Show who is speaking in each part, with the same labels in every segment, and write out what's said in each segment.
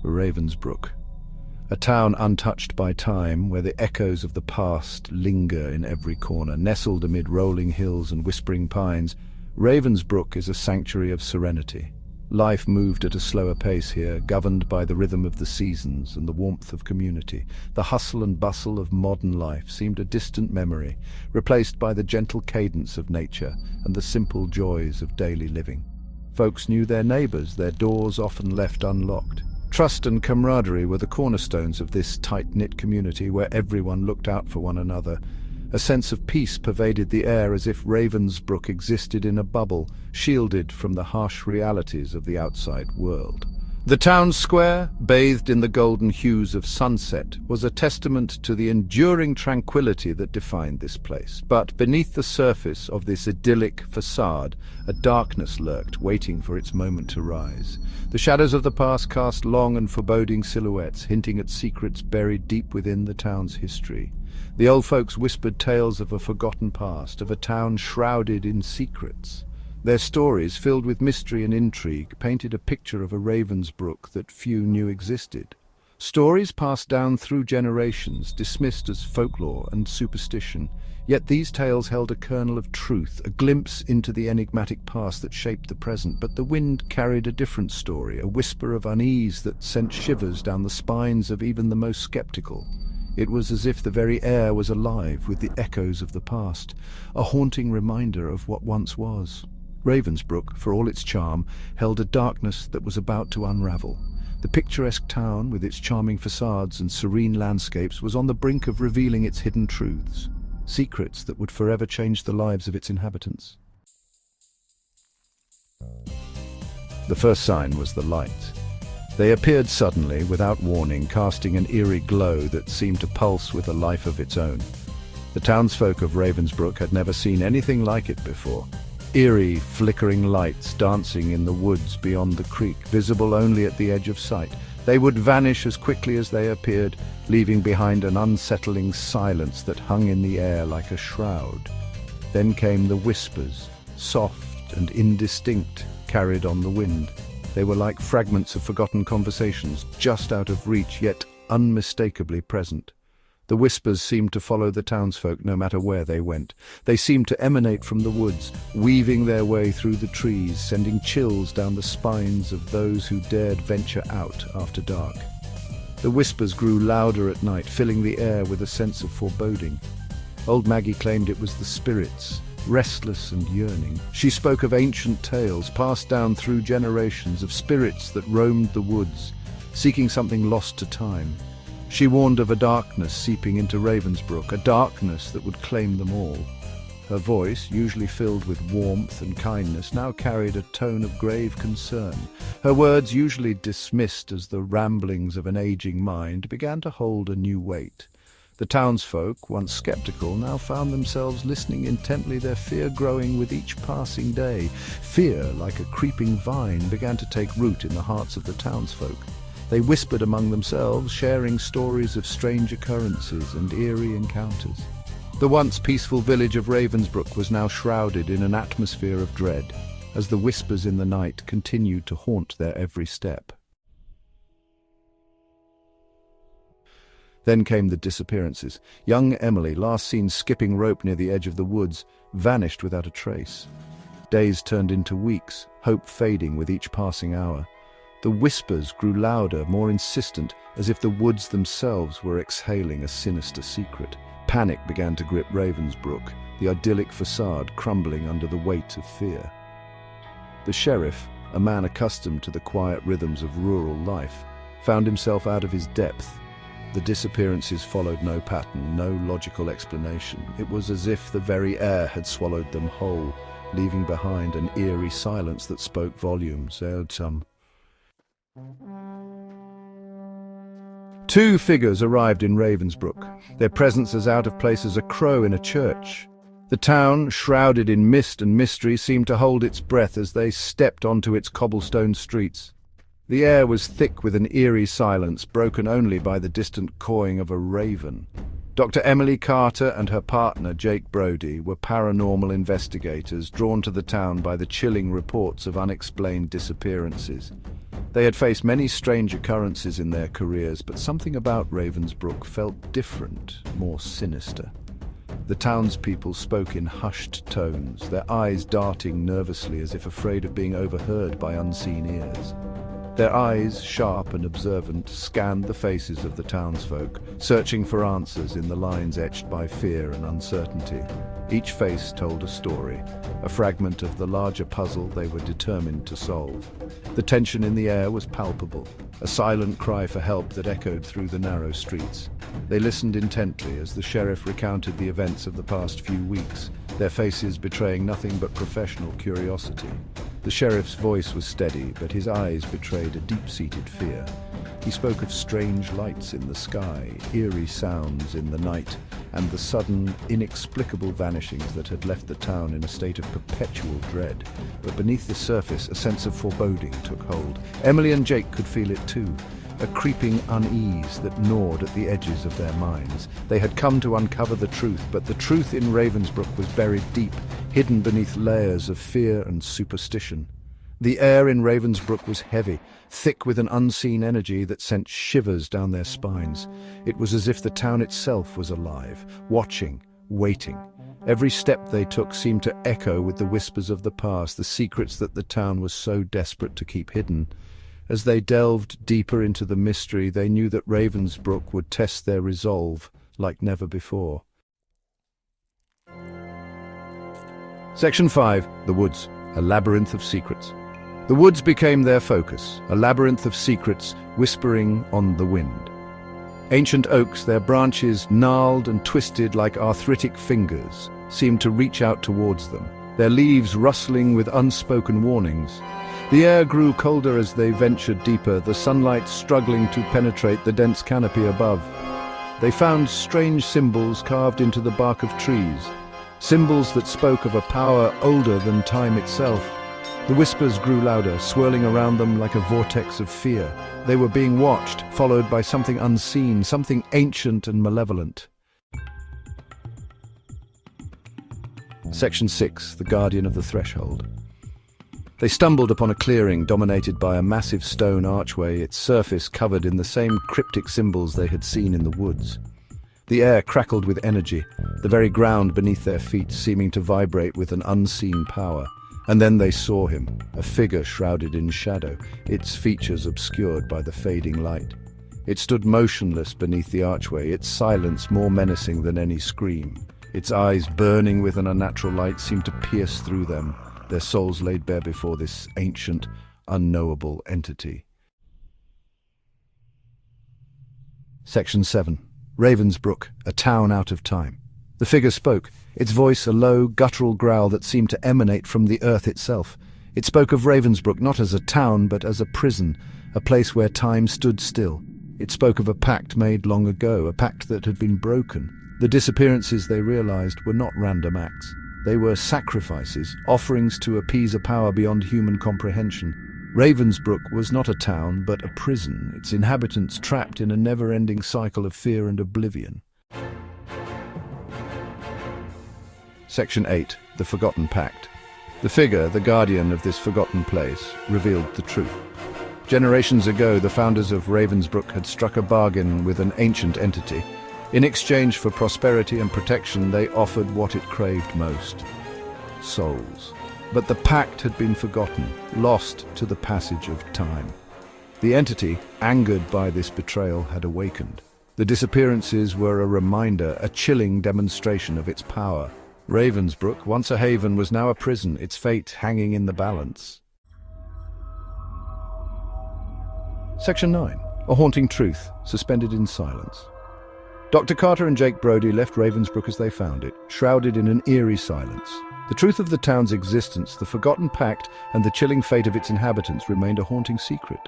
Speaker 1: Ravensbrück, a town untouched by time, where the echoes of the past linger in every corner. Nestled amid rolling hills and whispering pines, Ravensbrück is a sanctuary of serenity. Life moved at a slower pace here, governed by the rhythm of the seasons and the warmth of community. The hustle and bustle of modern life seemed a distant memory, replaced by the gentle cadence of nature and the simple joys of daily living. Folks knew their neighbors, their doors often left unlocked. Trust and camaraderie were the cornerstones of this tight-knit community where everyone looked out for one another. A sense of peace pervaded the air, as if Ravensbrück existed in a bubble, shielded from the harsh realities of the outside world. The town square, bathed in the golden hues of sunset, was a testament to the enduring tranquility that defined this place. But beneath the surface of this idyllic facade, a darkness lurked, waiting for its moment to rise. The shadows of the past cast long and foreboding silhouettes, hinting at secrets buried deep within the town's history. The old folks whispered tales of a forgotten past, of a town shrouded in secrets. Their stories, filled with mystery and intrigue, painted a picture of a Ravensbrück that few knew existed. Stories passed down through generations, dismissed as folklore and superstition. Yet these tales held a kernel of truth, a glimpse into the enigmatic past that shaped the present. But the wind carried a different story, a whisper of unease that sent shivers down the spines of even the most skeptical. It was as if the very air was alive with the echoes of the past, a haunting reminder of what once was. Ravensbrück, for all its charm, held a darkness that was about to unravel. The picturesque town, with its charming facades and serene landscapes, was on the brink of revealing its hidden truths, secrets that would forever change the lives of its inhabitants. The first sign was the light. They appeared suddenly, without warning, casting an eerie glow that seemed to pulse with a life of its own. The townsfolk of Ravensbrück had never seen anything like it before. Eerie, flickering lights dancing in the woods beyond the creek, visible only at the edge of sight. They would vanish as quickly as they appeared, leaving behind an unsettling silence that hung in the air like a shroud. Then came the whispers, soft and indistinct, carried on the wind. They were like fragments of forgotten conversations, just out of reach, yet unmistakably present. The whispers seemed to follow the townsfolk no matter where they went. They seemed to emanate from the woods, weaving their way through the trees, sending chills down the spines of those who dared venture out after dark. The whispers grew louder at night, filling the air with a sense of foreboding. Old Maggie claimed it was the spirits, restless and yearning. She spoke of ancient tales passed down through generations, of spirits that roamed the woods, seeking something lost to time. She warned of a darkness seeping into Ravensbrück, a darkness that would claim them all. Her voice, usually filled with warmth and kindness, now carried a tone of grave concern. Her words, usually dismissed as the ramblings of an aging mind, began to hold a new weight. The townsfolk, once skeptical, now found themselves listening intently, their fear growing with each passing day. Fear, like a creeping vine, began to take root in the hearts of the townsfolk. They whispered among themselves, sharing stories of strange occurrences and eerie encounters. The once peaceful village of Ravensbrück was now shrouded in an atmosphere of dread, as the whispers in the night continued to haunt their every step. Then came the disappearances. Young Emily, last seen skipping rope near the edge of the woods, vanished without a trace. Days turned into weeks, hope fading with each passing hour. The whispers grew louder, more insistent, as if the woods themselves were exhaling a sinister secret. Panic began to grip Ravensbrück, the idyllic facade crumbling under the weight of fear. The sheriff, a man accustomed to the quiet rhythms of rural life, found himself out of his depth. The disappearances followed no pattern, no logical explanation. It was as if the very air had swallowed them whole, leaving behind an eerie silence that spoke volumes. Two figures arrived in Ravensbrück, their presence as out of place as a crow in a church. The town, shrouded in mist and mystery, seemed to hold its breath as they stepped onto its cobblestone streets. The air was thick with an eerie silence, broken only by the distant cawing of a raven. Dr. Emily Carter and her partner, Jake Brody, were paranormal investigators drawn to the town by the chilling reports of unexplained disappearances. They had faced many strange occurrences in their careers, but something about Ravensbrück felt different, more sinister. The townspeople spoke in hushed tones, their eyes darting nervously as if afraid of being overheard by unseen ears. Their eyes, sharp and observant, scanned the faces of the townsfolk, searching for answers in the lines etched by fear and uncertainty. Each face told a story, a fragment of the larger puzzle they were determined to solve. The tension in the air was palpable, a silent cry for help that echoed through the narrow streets. They listened intently as the sheriff recounted the events of the past few weeks, their faces betraying nothing but professional curiosity. The sheriff's voice was steady, but his eyes betrayed a deep-seated fear. He spoke of strange lights in the sky, eerie sounds in the night, and the sudden, inexplicable vanishings that had left the town in a state of perpetual dread. But beneath the surface, a sense of foreboding took hold. Emily and Jake could feel it too, a creeping unease that gnawed at the edges of their minds. They had come to uncover the truth, but the truth in Ravensbrück was buried deep, hidden beneath layers of fear and superstition. The air in Ravensbrück was heavy, thick with an unseen energy that sent shivers down their spines. It was as if the town itself was alive, watching, waiting. Every step they took seemed to echo with the whispers of the past, the secrets that the town was so desperate to keep hidden. As they delved deeper into the mystery, they knew that Ravensbrück would test their resolve like never before. Section 5. The Woods, a labyrinth of secrets. The woods became their focus, a labyrinth of secrets whispering on the wind. Ancient oaks, their branches gnarled and twisted like arthritic fingers, seemed to reach out towards them, their leaves rustling with unspoken warnings. The air grew colder as they ventured deeper, the sunlight struggling to penetrate the dense canopy above. They found strange symbols carved into the bark of trees, symbols that spoke of a power older than time itself. The whispers grew louder, swirling around them like a vortex of fear. They were being watched, followed by something unseen, something ancient and malevolent. Section 6. The Guardian of the Threshold. They stumbled upon a clearing dominated by a massive stone archway, its surface covered in the same cryptic symbols they had seen in the woods. The air crackled with energy, the very ground beneath their feet seeming to vibrate with an unseen power. And then they saw him, a figure shrouded in shadow, its features obscured by the fading light. It stood motionless beneath the archway, its silence more menacing than any scream. Its eyes, burning with an unnatural light, seemed to pierce through them, their souls laid bare before this ancient, unknowable entity. Section 7. Ravensbrück, a town out of time. The figure spoke, its voice a low, guttural growl that seemed to emanate from the earth itself. It spoke of Ravensbrück not as a town, but as a prison, a place where time stood still. It spoke of a pact made long ago, a pact that had been broken. The disappearances, they realized, were not random acts. They were sacrifices, offerings to appease a power beyond human comprehension. Ravensbrück was not a town, but a prison, its inhabitants trapped in a never-ending cycle of fear and oblivion. Section 8. The Forgotten Pact. The figure, the guardian of this forgotten place, revealed the truth. Generations ago, the founders of Ravensbrück had struck a bargain with an ancient entity. In exchange for prosperity and protection, they offered what it craved most: souls. But the pact had been forgotten, lost to the passage of time. The entity, angered by this betrayal, had awakened. The disappearances were a reminder, a chilling demonstration of its power. Ravensbrück, once a haven, was now a prison, its fate hanging in the balance. Section 9. A Haunting Truth, Suspended in Silence. Dr. Carter and Jake Brody left Ravensbrück as they found it, shrouded in an eerie silence. The truth of the town's existence, the forgotten pact, and the chilling fate of its inhabitants remained a haunting secret.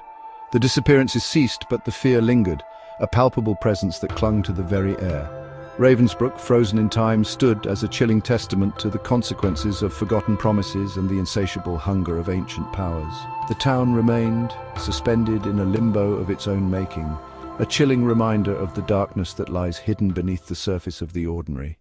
Speaker 1: The disappearances ceased, but the fear lingered, a palpable presence that clung to the very air. Ravensbrück, frozen in time, stood as a chilling testament to the consequences of forgotten promises and the insatiable hunger of ancient powers. The town remained, suspended in a limbo of its own making, a chilling reminder of the darkness that lies hidden beneath the surface of the ordinary.